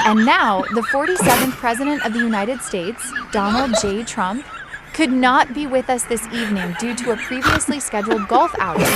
And now, the 47th President of the United States, Donald J. Trump, could not be with us this evening due to a previously scheduled golf outing.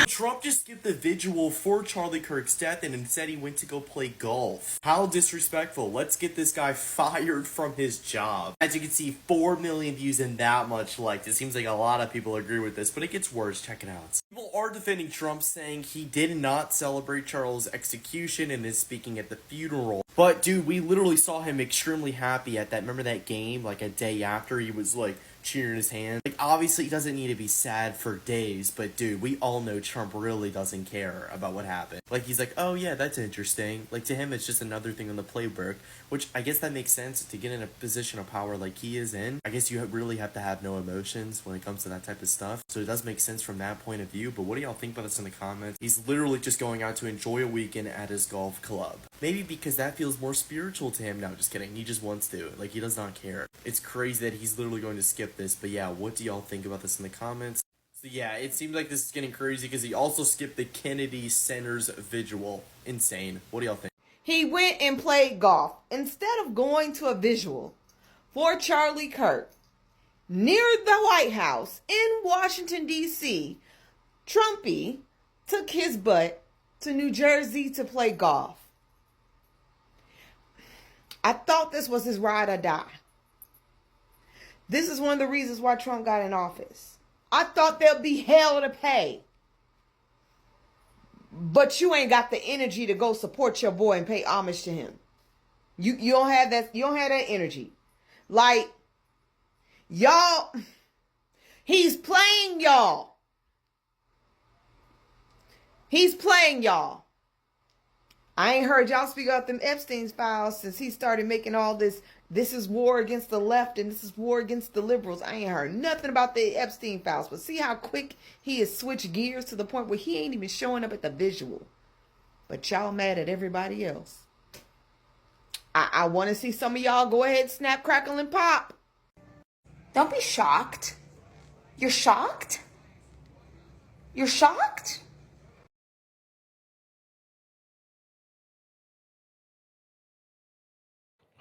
Trump just skipped the Vigil for Charlie Kirk's death and instead he went to go play golf. How disrespectful. Let's get this guy fired from his job. As you can see, 4 million views and that much liked. It seems like a lot of people agree with this, but it gets worse. Check it out. People are defending Trump, saying he did not celebrate Charles' execution and is speaking at the funeral. But dude, we literally saw him extremely happy at that. Remember that game? Like a day after, he was like cheering his hand. Like, obviously he doesn't need to be sad for days, but dude, we all know Trump really doesn't care about what happened. Like, he's like, oh yeah, that's interesting. Like, to him, it's just another thing on the playbook, which I guess that makes sense. To get in a position of power like he is in, I guess you really have to have no emotions when it comes to that type of stuff. So it does make sense from that point of view, but what do y'all think about this in the comments? He's literally just going out to enjoy a weekend at his golf club. Maybe because that feels more spiritual to him. No, just kidding. He just wants to. Like, he does not care. It's crazy that he's literally going to skip this, but yeah, what do y'all think about this in the comments? So yeah, it seems like this is getting crazy because he also skipped the Kennedy Center's Vigil. Insane. What do y'all think? He went and played golf instead of going to a visual for Charlie Kirk near the White House in Washington, D.C. Trumpy took his butt to New Jersey to play golf. I thought this was his ride or die. This is one of the reasons why Trump got in office. I thought there'd be hell to pay. But you ain't got the energy to go support your boy and pay homage to him. You don't have that, you don't have that energy. Like, y'all, he's playing y'all. He's playing y'all. I ain't heard y'all speak about them Epstein's files since he started making all this. This is war against the left and this is war against the liberals. I ain't heard nothing about the Epstein files. But see how quick he has switched gears to the point where he ain't even showing up at the visual. But y'all mad at everybody else. I want to see some of y'all go ahead, snap, crackle, and pop. Don't be shocked. You're shocked? You're shocked?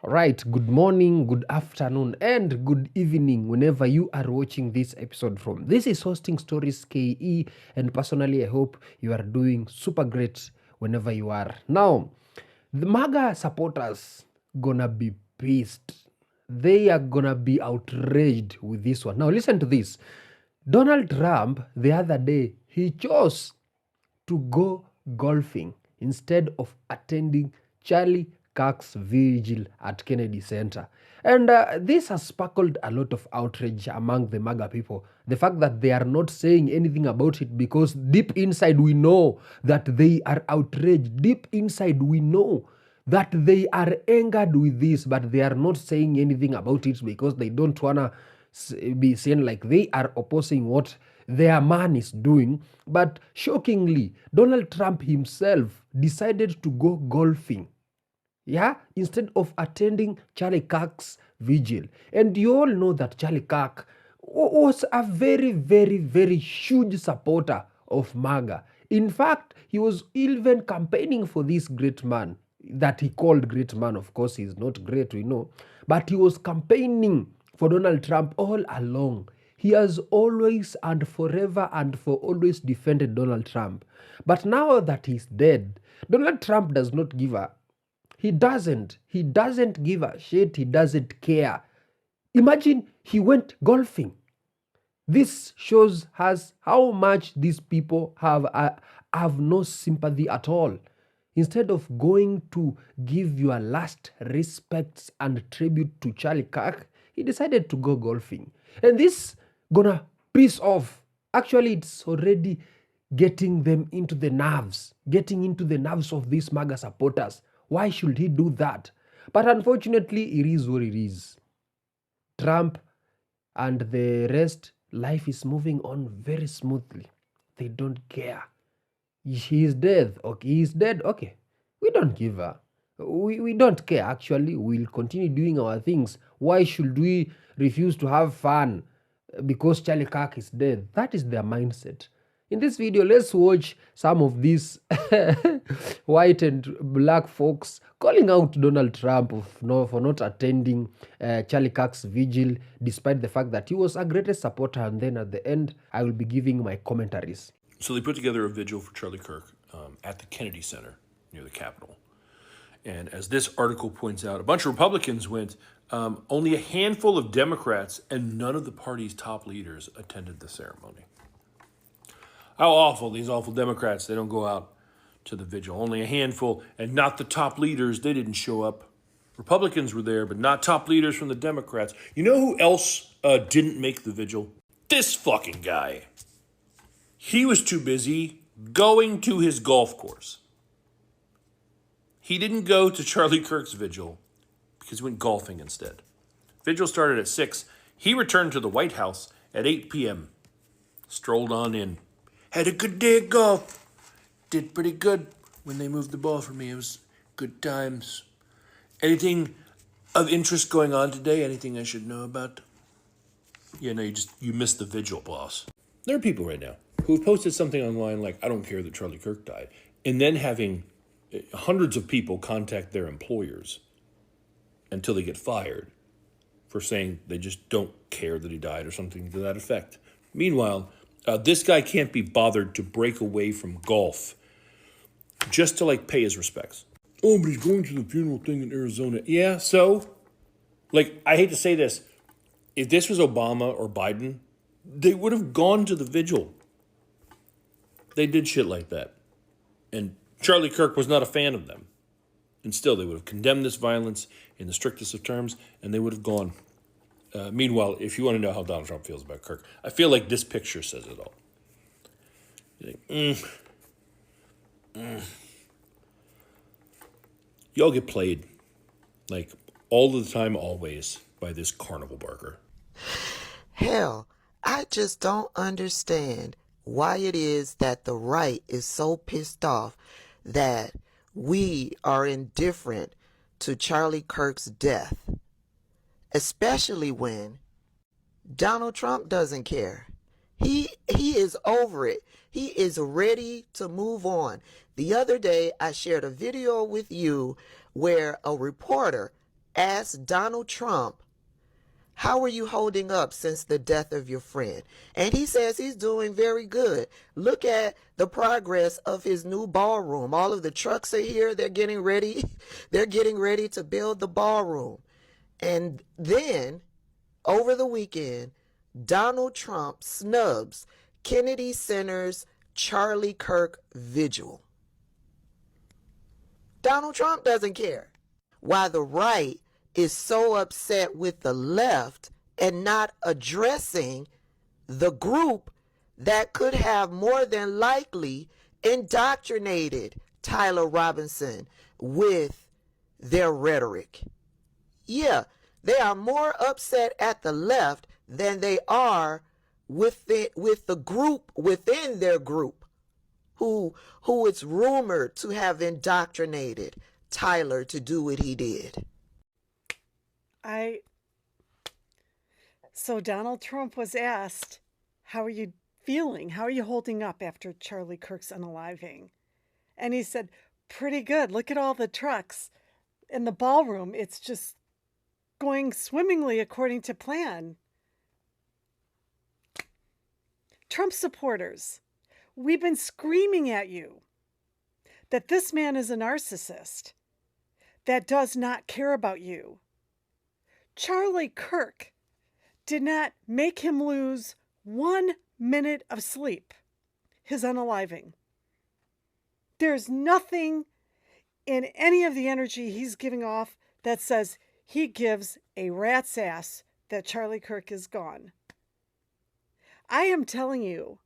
All right, good morning, good afternoon, and good evening whenever you are watching this episode from. This is Hosting Stories KE, and personally, I hope you are doing super great whenever you are. Now, the MAGA supporters gonna be pissed. They are gonna be outraged with this one. Now, listen to this. Donald Trump, the other day, he chose to go golfing instead of attending Charlie Kirk's Vigil at Kennedy Center. And this has sparkled a lot of outrage among the MAGA people. The fact that they are not saying anything about it, because deep inside we know that they are outraged. Deep inside we know that they are angered with this, but they are not saying anything about it because they don't want to be seen like they are opposing what their man is doing. But shockingly, Donald Trump himself decided to go golfing, instead of attending Charlie Kirk's Vigil. And you all know that Charlie Kirk was a very, very, very huge supporter of MAGA. In fact, he was even campaigning for this great man that he called great man. Of course, he's not great, we know. But he was campaigning for Donald Trump all along. He has always and forever and for always defended Donald Trump. But now that he's dead, Donald Trump does not give a He doesn't give a shit. He doesn't care. Imagine he went golfing. This shows us how much these people have no sympathy at all. Instead of going to give your last respects and tribute to Charlie Kirk, he decided to go golfing. And this gonna piss off. Actually, it's already getting them into the nerves, of these MAGA supporters. Why should he do that? But unfortunately, it is what it is. Trump and the rest, life is moving on very smoothly. They don't care. He is dead. Okay, he is dead. Okay, we don't give a. We don't care, actually. We'll continue doing our things. Why should we refuse to have fun because Charlie Kirk is dead? That is their mindset. In this video, let's watch some of these white and black folks calling out Donald Trump for not attending Charlie Kirk's vigil, despite the fact that he was a greatest supporter. And then at the end, I will be giving my commentaries. So they put together a vigil for Charlie Kirk at the Kennedy Center near the Capitol. And as this article points out, a bunch of Republicans went. Only a handful of Democrats and none of the party's top leaders attended the ceremony. How awful, these awful Democrats, they don't go out to the vigil. Only a handful, and not the top leaders, they didn't show up. Republicans were there, but not top leaders from the Democrats. You know who else didn't make the vigil? This fucking guy. He was too busy going to his golf course. He didn't go to Charlie Kirk's vigil because he went golfing instead. Vigil started at 6. He returned to the White House at 8 p.m. Strolled on in. Had a good day at golf. Did pretty good when they moved the ball for me. It was good times. Anything of interest going on today? Anything I should know about? Yeah, no, you missed the vigil, boss. There are people right now who have posted something online like, I don't care that Charlie Kirk died, and then having hundreds of people contact their employers until they get fired for saying they just don't care that he died or something to that effect. Meanwhile, this guy can't be bothered to break away from golf just to pay his respects. Oh, but he's going to the funeral thing in Arizona. Yeah, so? I hate to say this. If this was Obama or Biden, they would have gone to the vigil. They did shit like that. And Charlie Kirk was not a fan of them. And still, they would have condemned this violence in the strictest of terms, and they would have gone. Meanwhile, if you want to know how Donald Trump feels about Kirk, I feel like this picture says it all. Y'all get played, all the time, always, by this carnival barker. Hell, I just don't understand why it is that the right is so pissed off that we are indifferent to Charlie Kirk's death. Especially when Donald Trump doesn't care. He is over it. He is ready to move on. The other day, I shared a video with you where a reporter asked Donald Trump, how are you holding up since the death of your friend? And he says he's doing very good. Look at the progress of his new ballroom. All of the trucks are here. They're getting ready. They're getting ready to build the ballroom. And then, over the weekend, Donald Trump snubs Kennedy Center's Charlie Kirk vigil. Donald Trump doesn't care. Why the right is so upset with the left and not addressing the group that could have more than likely indoctrinated Tyler Robinson with their rhetoric. Yeah, they are more upset at the left than they are with the group within their group who it's rumored to have indoctrinated Tyler to do what he did. So Donald Trump was asked, how are you feeling? How are you holding up after Charlie Kirk's unaliving? And he said, pretty good. Look at all the trucks in the ballroom. It's just going swimmingly according to plan. Trump supporters, we've been screaming at you that this man is a narcissist that does not care about you. Charlie Kirk did not make him lose 1 minute of sleep, his unaliving. There's nothing in any of the energy he's giving off that says he gives a rat's ass that Charlie Kirk is gone. I am telling you,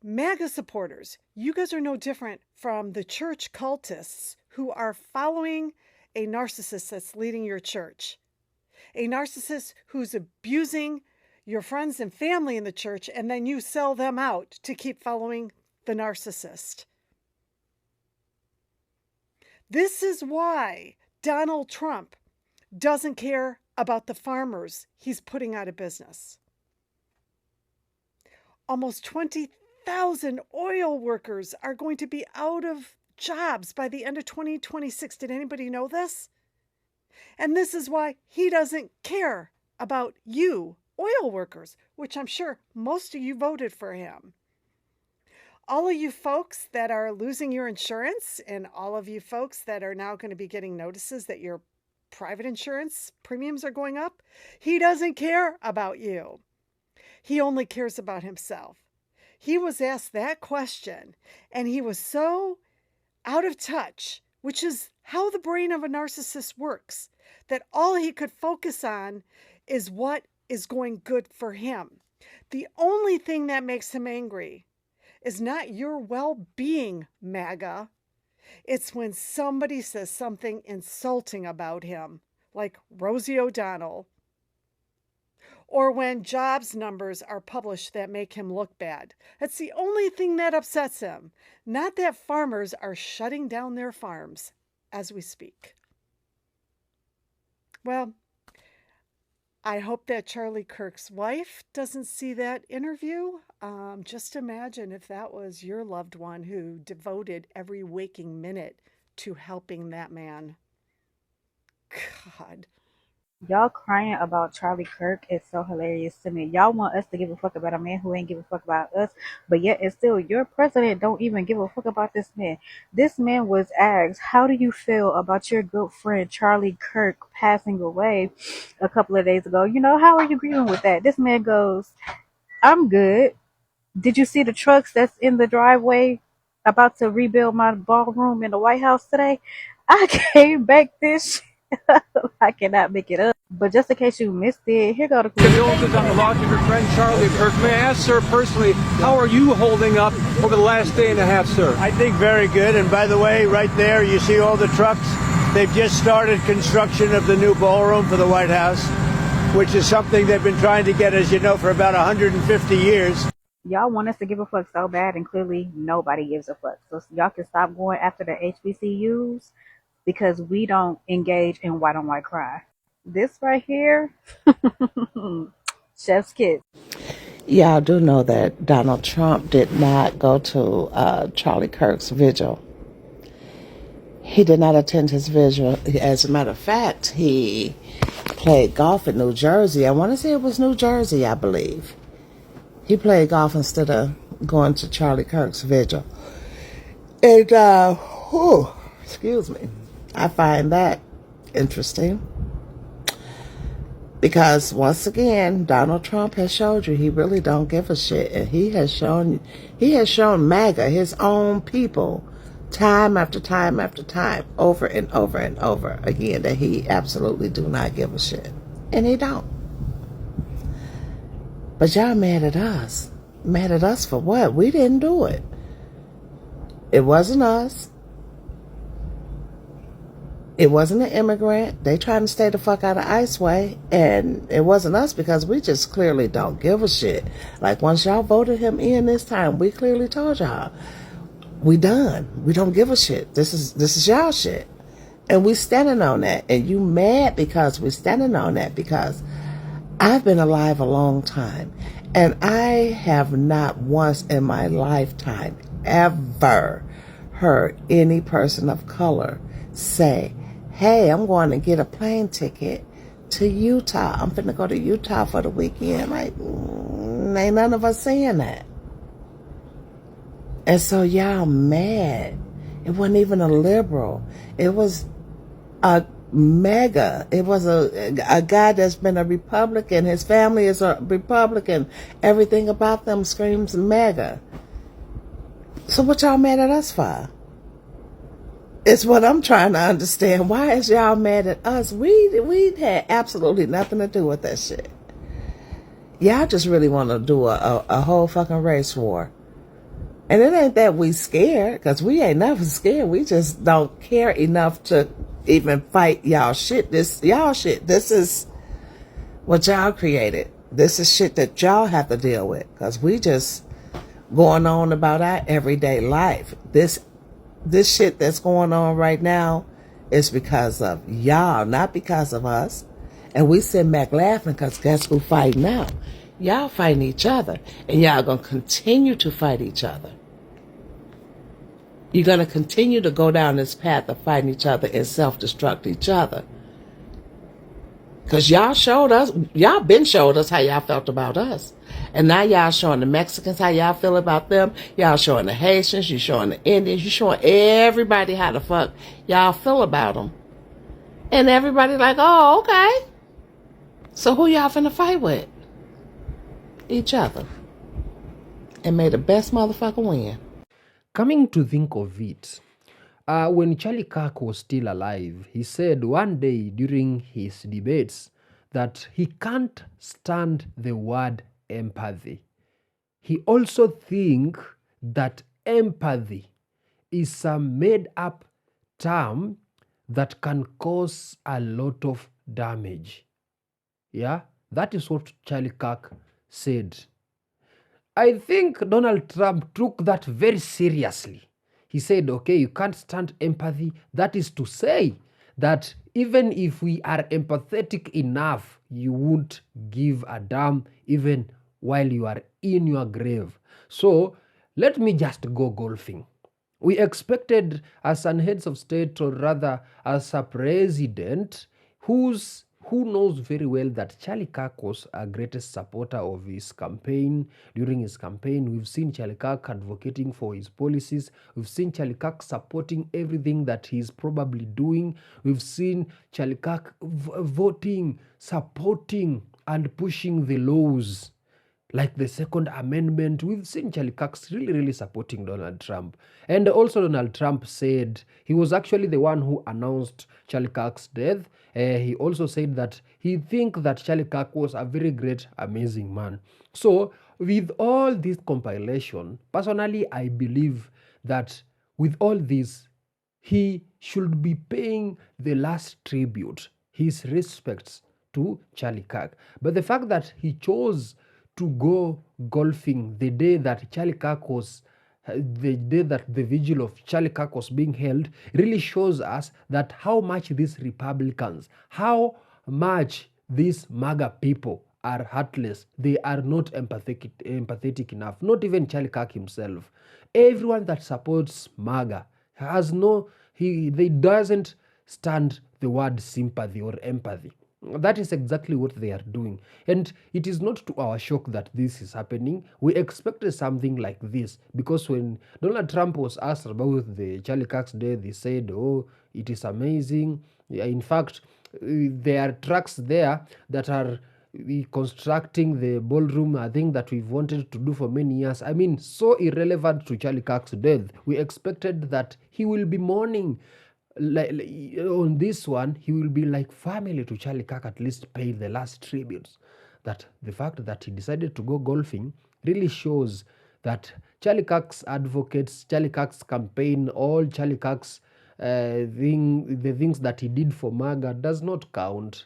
MAGA supporters, you guys are no different from the church cultists who are following a narcissist that's leading your church. A narcissist who's abusing your friends and family in the church, and then you sell them out to keep following the narcissist. This is why Donald Trump doesn't care about the farmers he's putting out of business. Almost 20,000 100,000 oil workers are going to be out of jobs by the end of 2026. Did anybody know this? And this is why he doesn't care about you, oil workers, which I'm sure most of you voted for him. All of you folks that are losing your insurance, and all of you folks that are now going to be getting notices that your private insurance premiums are going up, he doesn't care about you. He only cares about himself. He was asked that question, and he was so out of touch, which is how the brain of a narcissist works, that all he could focus on is what is going good for him. The only thing that makes him angry is not your well-being, MAGA. It's when somebody says something insulting about him, like Rosie O'Donnell, or when jobs numbers are published that make him look bad. That's the only thing that upsets him, not that farmers are shutting down their farms as we speak. Well, I hope that Charlie Kirk's wife doesn't see that interview. Just imagine if that was your loved one who devoted every waking minute to helping that man. God. Y'all crying about Charlie Kirk is so hilarious to me. Y'all want us to give a fuck about a man who ain't give a fuck about us, but yet and still your president don't even give a fuck about this man. This man was asked, how do you feel about your good friend Charlie Kirk passing away a couple of days ago? You know, how are you agreeing with that? This man goes, I'm good. Did you see the trucks that's in the driveway about to rebuild my ballroom in the White House today? I came back this I cannot make it up. But just in case you missed it, here go the clip. Condolences on the loss of your friend Charlie Kirk. May I ask, sir, personally, how are you holding up over the last day and a half, sir? I think very good. And by the way, right there, you see all the trucks. They've just started construction of the new ballroom for the White House, which is something they've been trying to get, as you know, for about 150 years. Y'all want us to give a fuck so bad, and clearly nobody gives a fuck. So y'all can stop going after the HBCUs, because we don't engage in white on white crime. This right here, chef's kiss. Y'all do know that Donald Trump did not go to Charlie Kirk's vigil. He did not attend his vigil. As a matter of fact, he played golf in New Jersey. I want to say it was New Jersey, I believe. He played golf instead of going to Charlie Kirk's vigil. And, excuse me. I find that interesting because once again, Donald Trump has showed you he really don't give a shit, and he has shown MAGA, his own people, time after time after time, over and over and over again, that he absolutely do not give a shit, and he don't. But y'all mad at us. Mad at us for what? We didn't do it. It wasn't us. It wasn't an immigrant. They trying to stay the fuck out of Iceway. And it wasn't us because we just clearly don't give a shit. Like once y'all voted him in this time, we clearly told y'all, we done. We don't give a shit. This is y'all shit. And we standing on that. And you mad because we standing on that, because I've been alive a long time. And I have not once in my lifetime ever heard any person of color say, hey, I'm going to get a plane ticket to Utah. I'm finna go to Utah for the weekend. Like, ain't none of us saying that. And so y'all mad. It wasn't even a liberal. It was a MAGA. It was a guy that's been a Republican. His family is a Republican. Everything about them screams MAGA. So what y'all mad at us for? It's what I'm trying to understand. Why is y'all mad at us? We had absolutely nothing to do with that shit. Y'all just really want to do a whole fucking race war. And it ain't that we scared, because we ain't never scared. We just don't care enough to even fight y'all shit. This is what y'all created. This is shit that y'all have to deal with, because we just going on about our everyday life. This shit that's going on right now is because of y'all, not because of us. And we sit back laughing because guess who fighting now? Y'all fighting each other, and y'all gonna continue to fight each other. You're gonna continue to go down this path of fighting each other and self-destruct each other. Because y'all been showed us how y'all felt about us. And now y'all showing the Mexicans how y'all feel about them. Y'all showing the Haitians, you showing the Indians, you showing everybody how the fuck y'all feel about them. And everybody like, oh, okay. So who y'all finna fight with? Each other. And may the best motherfucker win. Coming to think of it, when Charlie Kirk was still alive, he said one day during his debates that he can't stand the word empathy. He also thinks that empathy is a made-up term that can cause a lot of damage. Yeah, that is what Charlie Kirk said. I think Donald Trump took that very seriously. He said, okay, you can't stand empathy. That is to say that even if we are empathetic enough, you won't give a damn even while you are in your grave. So let me just go golfing. We expected as an heads of state, or rather as a president who knows very well that Charlie Kirk was a greatest supporter of his campaign. During his campaign, we've seen Charlie Kirk advocating for his policies. We've seen Charlie Kirk supporting everything that he's probably doing. We've seen Charlie Kirk voting, supporting, and pushing the laws like the Second Amendment. We've seen Charlie Kirk really supporting Donald Trump. And also Donald Trump said he was actually the one who announced Charlie Kirk's death. He also said that he thinks that Charlie Kirk was a very great, amazing man. So with all this compilation, personally, I believe that with all this, he should be paying the last tribute, his respects to Charlie Kirk. But the fact that he chose to go golfing the day that Charlie Kirk was, the day that the vigil of Charlie Kirk was being held, really shows us that how much these Republicans, how much these MAGA people are heartless. They are not empathetic enough. Not even Charlie Kirk himself. Everyone that supports MAGA has they doesn't stand the word sympathy or empathy. That is exactly what they are doing. And it is not to our shock that this is happening. We expected something like this because when Donald Trump was asked about the Charlie Kirk's death, he said, oh, it is amazing. In fact, there are trucks there that are constructing the ballroom, I think that we've wanted to do for many years. I mean, so irrelevant to Charlie Kirk's death. We expected that he will be mourning. On this one, he will be like family to Charlie Kirk, at least pay the last tributes. That the fact that he decided to go golfing really shows that Charlie Kirk's advocates, Charlie Kirk's campaign, all Charlie Kirk's the things that he did for MAGA does not count.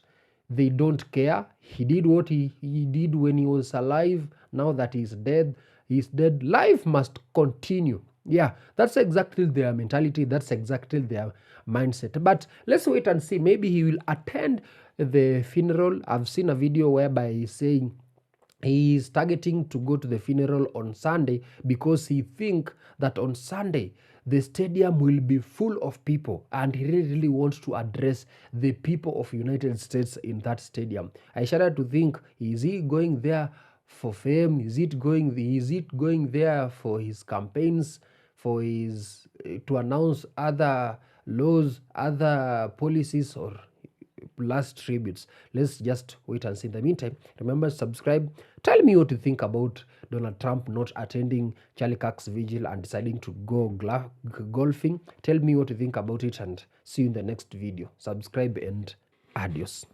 They don't care. He did what he did when he was alive. Now that he's dead, life must continue. Yeah, that's exactly their mentality. That's exactly their mindset. But let's wait and see. Maybe he will attend the funeral. I've seen a video whereby he's saying he is targeting to go to the funeral on Sunday because he thinks that on Sunday the stadium will be full of people and he really wants to address the people of United States in that stadium. I started to think, is he going there for fame? Is it going there for his campaigns, for his to announce other laws, other policies, or last tributes? Let's just wait and see. In the meantime, remember to subscribe. Tell me what you think about Donald Trump not attending Charlie Kirk's vigil and deciding to go golfing. Tell me what you think about it and see you in the next video. Subscribe and adios.